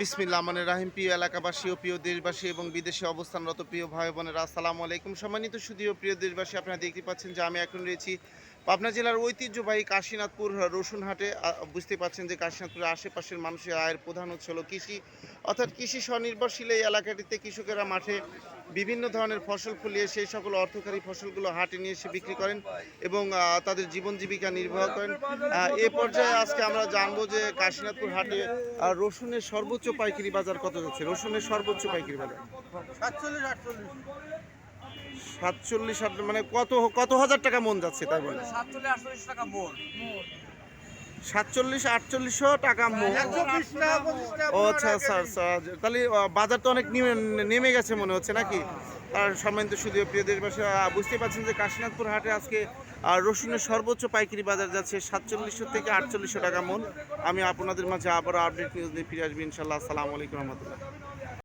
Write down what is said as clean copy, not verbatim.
বিসমিল্লাহ রহমানির রাহিম। প্রিয় এলাকাবাসী ও প্রিয় দেশবাসী এবং বিদেশে অবস্থানরত প্রিয় ভাই বোনেরা, আসসালামু আলাইকুম। সম্মানিত সুধী ও প্রিয় দেশবাসী, আপনারা দেখতে পাচ্ছেন যে আমি এখন রয়েছি পাবনা জেলার ঐতিহ্যবাহী কাশীনাথপুর রসুন হাটে। বুঝতে পারছেন যে কাশীনাথপুরের আশেপাশের মানুষের আয়ের প্রধান উৎস হলো কৃষি, অর্থাৎ কৃষি স্বনির্ভরশীল এই এলাকাটিতে কৃষকেরা মাঠে বিভিন্ন ধরনের ফসল ফলিয়ে সেই সকল অর্থকারী ফসলগুলো হাটে নিয়ে এসে বিক্রি করেন এবং তাদের জীবন জীবিকা নির্বাহ করেন। এ পর্যায়ে আজকে আমরা জানবো যে কাশীনাথপুর হাটে রসুনের সর্বোচ্চ পাইকারি বাজার কত যাচ্ছে। রসুনের সর্বোচ্চ পাইকারি বাজার 47-48, মানে কত কত হাজার টাকা মন যাচ্ছে তাই বলে? 47-48 টাকা মন। 47-4800 টাকা মন। ও আচ্ছা আচ্ছা আচ্ছা, তাহলে বাজার তো অনেক নেমে গেছে মনে হচ্ছে নাকি? আর সম্মানিত সুধী প্রিয় দেশবাসী, বুঝতে পারছেন যে কাশীনাথপুর হাটে আজকে রসুনের সর্বোচ্চ পাইকারি বাজার যাচ্ছে 4700 থেকে 4800 টাকা মন। আমি আপনাদের মাঝে আবারও আপডেট নিউজ নিয়ে ফিরে আসবো ইনশাল্লাহ। আসসালামু আলাইকুম রহমতুল্লাহ।